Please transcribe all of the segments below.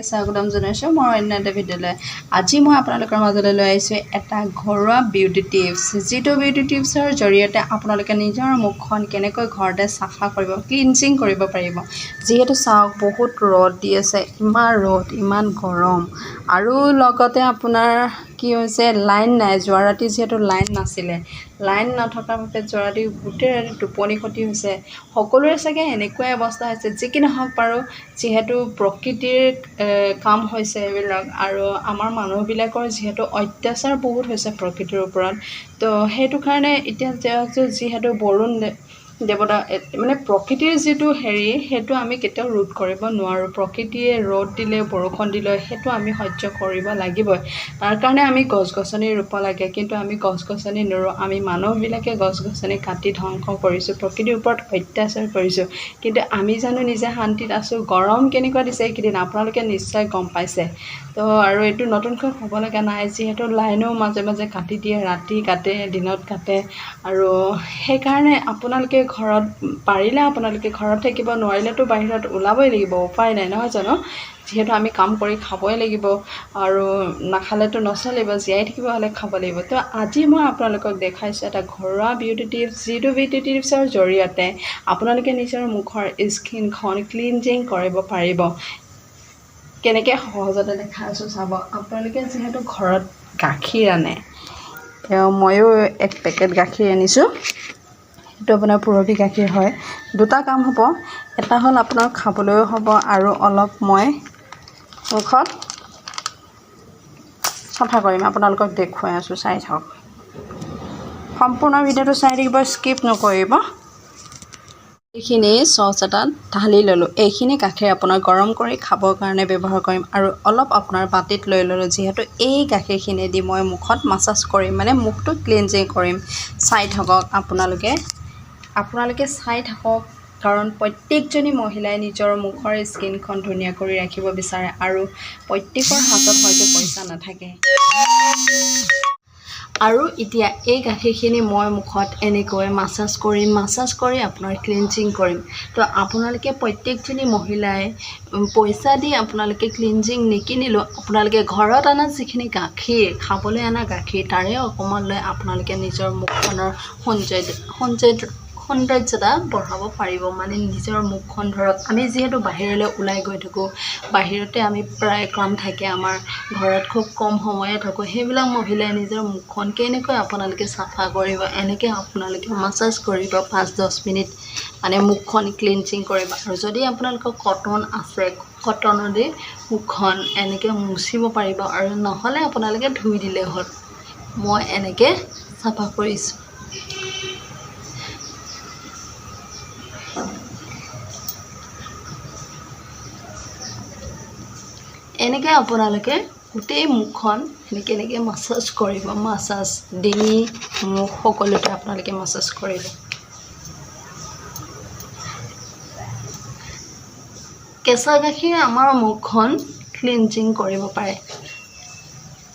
স্বাগতম জনাইছোঁ মোৰ অন্য এটা ভিডিঅ'লৈ। আজি মই আপোনালোকৰ মাজলৈ লৈ আহিছোঁ এটা ঘৰুৱা বিউটি টিপছ, যিটো বিউটি টিপছৰ জৰিয়তে আপোনালোকে নিজৰ মুখখন কেনেকৈ ঘৰতে চাফা কৰিব, ক্লিনজিং কৰিব পাৰিব। যিহেতু চাওক বহুত ৰ'দ দি আছে, ইমান ৰ'দ, ইমান গৰম, আৰু লগতে আপোনাৰ কি হৈছে, লাইন নাই। যোৱা ৰাতি যিহেতু লাইন নাছিলে, লাইন নথকাৰ বাবে যোৱা ৰাতি গোটেই ৰাতি টোপনি ক্ষতি হৈছে। সকলোৰে চাগে এনেকুৱাই অৱস্থা হৈছে। যি কি নহওক বাৰু, যিহেতু প্ৰকৃতিৰ কাম হৈছে এইবিলাক, আৰু আমাৰ মানুহবিলাকৰ যিহেতু অত্যাচাৰ বহুত হৈছে প্ৰকৃতিৰ ওপৰত, তো সেইটো কাৰণে এতিয়া যিহেতু বৰুণ দেৱতা মানে প্ৰকৃতিৰ যিটো সেইটো আমি কেতিয়াও ৰোধ কৰিব নোৱাৰোঁ। প্ৰকৃতিয়ে ৰ'দ দিলে, বৰষুণ দিলে সেইটো আমি সহ্য কৰিব লাগিবই। তাৰ কাৰণে আমি গছ গছনি ৰুব লাগে, কিন্তু আমি গছ গছনি নোৰোঁ। আমি মানুহবিলাকে গছ গছনি কাটি ধ্বংস কৰিছোঁ, প্ৰকৃতিৰ ওপৰত অত্যাচাৰ কৰিছোঁ। কিন্তু আমি জানো নিজে শান্তিত আছোঁ? গৰম কেনেকুৱা দিছে এইকেইদিন আপোনালোকে নিশ্চয় গম পাইছে। তো আৰু এইটো নতুনকৈ ক'ব লগা নাই, যিহেতু লাইনো মাজে মাজে কাটি দিয়ে, ৰাতি কাটে, দিনত কাটে, আৰু সেইকাৰণে আপোনালোকে ঘৰত পাৰিলে আপোনালোকে ঘৰত থাকিব, নোৱাৰিলেতো বাহিৰত ওলাবই লাগিব, উপায় নাই, নহয় জানো? যিহেতু আমি কাম কৰি খাবই লাগিব, আৰু নাখালেতো নচলিব, জীয়াই থাকিব হ'লে খাব লাগিব। তো আজি মই আপোনালোকক দেখাইছোঁ এটা ঘৰুৱা বিউটি টিপছ, যিটো বিউটি টিপছৰ জৰিয়তে আপোনালোকে নিজৰ মুখৰ স্কিনখন ক্লিনজিং কৰিব পাৰিব। কেনেকৈ সহজতে দেখাই আছোঁ চাব। আপোনালোকে যিহেতু ঘৰত গাখীৰ আনে, ময়ো এক পেকেট গাখীৰ আনিছোঁ, সেইটো আপোনাৰ পুৰবী গাখীৰ হয়। দুটা কাম হ'ব, এটা হ'ল আপোনাৰ খাবলৈও হ'ব, আৰু অলপ মই মুখত চাফা কৰিম। আপোনালোকক দেখুৱাই আছোঁ, চাই থাকক। সম্পূৰ্ণ ভিডিঅ'টো চাই থাকিব, স্কিপ নকৰিব। এইখিনি চচ এটাত ঢালি ল'লোঁ। এইখিনি গাখীৰ আপোনাৰ গৰম কৰি খাবৰ কাৰণে ব্যৱহাৰ কৰিম, আৰু অলপ আপোনাৰ বাতিত লৈ ল'লোঁ। যিহেতু এই গাখীৰখিনিয়েদি মই মুখত মাছাজ কৰিম, মানে মুখটো ক্লিনজিং কৰিম। চাই থাকক আপোনালোকে চাই থাকক, কাৰণ প্ৰত্যেকজনী মহিলাই নিজৰ মুখৰ স্কিনখন ধুনীয়া কৰি ৰাখিব বিচাৰে, আৰু প্ৰত্যেকৰ হাতত হয়তো পইচা নাথাকে। আৰু এতিয়া এই গাখীৰখিনি মই মুখত এনেকৈ মাছাজ কৰি আপোনাৰ ক্লিনজিং কৰিম। তো আপোনালোকে প্ৰত্যেকজনী মহিলাই পইচা দি আপোনালোকে ক্লিনজিং নিকিনিলেও, আপোনালোকে ঘৰত অনা যিখিনি গাখীৰ, খাবলৈ অনা গাখীৰ, তাৰে অকণমান লৈ আপোনালোকে নিজৰ মুখখনৰ সৌন্দৰ্যতা বঢ়াব পাৰিব। মানে নিজৰ মুখখন ধৰক, আমি যিহেতু বাহিৰলৈ ওলাই গৈ থাকোঁ, বাহিৰতে আমি প্ৰায় কাম থাকে আমাৰ, ঘৰত খুব কম সময়ে থাকোঁ, সেইবিলাক মহিলাই নিজৰ মুখখন কেনেকৈ আপোনালোকে চাফা কৰিব, এনেকৈ আপোনালোকে মাছাজ কৰিব 5-10 মিনিট, মানে মুখখন ক্লিনজিং কৰিব। আৰু যদি আপোনালোকৰ কটন আছে, কটনেদি মুখখন এনেকৈ মুচিব পাৰিব, আৰু নহ'লে আপোনালোকে ধুই দিলেই হ'ল। মই এনেকৈ চাফা কৰিছোঁ। এনেকৈ আপোনালোকে গোটেই মুখখন এনেকৈ মাছাজ কৰিব। মাছাজ, ডিঙি, মুখ সকলোতে আপোনালোকে মাছাজ কৰিব। কেঁচা গাখীৰে আমাৰ মুখখন ক্লিনজিং কৰিব পাৰে,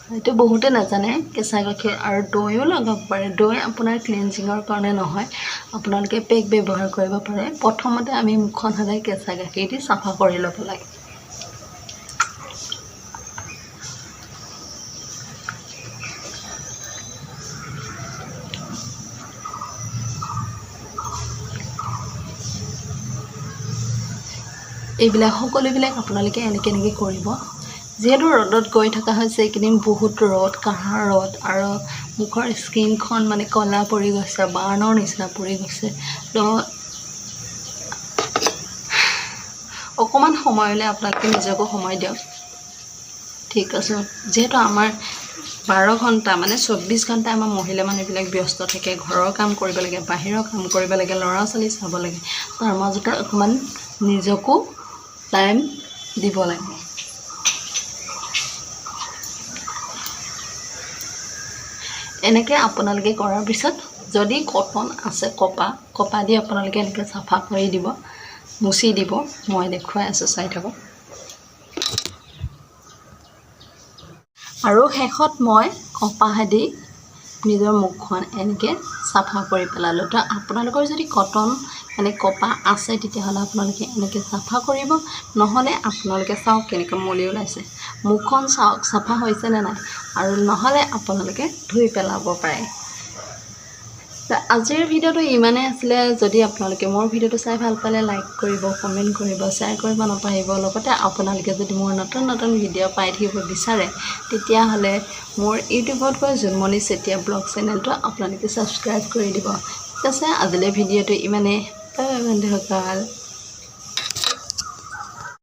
হয়তো বহুতে নাজানে। কেঁচা গাখীৰ আৰু দৈও লগাব পাৰে। দৈ আপোনাৰ ক্লিনজিঙৰ কাৰণে নহয়, আপোনালোকে পেক ব্যৱহাৰ কৰিব পাৰে। প্ৰথমতে আমি মুখখন সদায় কেঁচা গাখীৰ দি চাফা কৰি ল'ব লাগে। এইবিলাক সকলোবিলাক আপোনালোকে এনেকৈ কৰিব। যিহেতু ৰ'দত গৈ থকা হৈছে এইকেইদিন, বহুত ৰ'দ, কাঢ়া ৰ'দ, আৰু মুখৰ স্কিনখন মানে ক'লা পৰি গৈছে, বাৰ্ণৰ নিচিনা পৰি গৈছে। তো অকণমান সময়লৈ আপোনালোকে নিজকো সময় দিয়ক, ঠিক আছে? যিহেতু আমাৰ 12 ঘণ্টা মানে 24 ঘণ্টা আমাৰ মহিলা মানুহবিলাক ব্যস্ত থাকে, ঘৰৰ কাম কৰিব লাগে, বাহিৰৰ কাম কৰিব লাগে, ল'ৰা ছোৱালী চাব লাগে, তাৰ মাজতে অকণমান নিজকো টাইম দিব লাগে। এনেকৈ আপোনালোকে কৰাৰ পিছত, যদি কটন আছে, কপা দি আপোনালোকে এনেকৈ চাফা কৰি দিব, মুচি দিব। মই দেখুৱাই আছোঁ, চাই থাকক। আৰু শেষত মই কপাহেদি নিজৰ মুখখন এনেকৈ চাফা কৰি পেলালোঁ। তো আপোনালোকৰ যদি কটন মানে কপা আছে তেতিয়াহ'লে আপোনালোকে এনেকৈ চাফা কৰিব নহ'লে আপোনালোকে চাওক কেনেকৈ মলি ওলাইছে মুখখন চাওক চাফা হৈছেনে নাই আৰু নহ'লে আপোনালোকে ধুই পেলাব পাৰে আজিৰ ভিডিঅ'টো ইমানেই আছিলে যদি আপোনালোকে মোৰ ভিডিঅ'টো চাই ভাল পালে লাইক কৰিব কমেণ্ট কৰিব শ্বেয়াৰ কৰিব নাপাহৰিব লগতে আপোনালোকে যদি মোৰ নতুন নতুন ভিডিঅ' পাই থাকিব বিচাৰে তেতিয়াহ'লে মোৰ ইউটিউবত গৈ জোনমণি চেতিয়া ব্লগ চেনেলটো আপোনালোকে ছাবস্ক্ৰাইব কৰি দিব ঠিক আছে আজিলৈ ভিডিঅ'টো ইমানেই বাই বাই বন্ধুসকল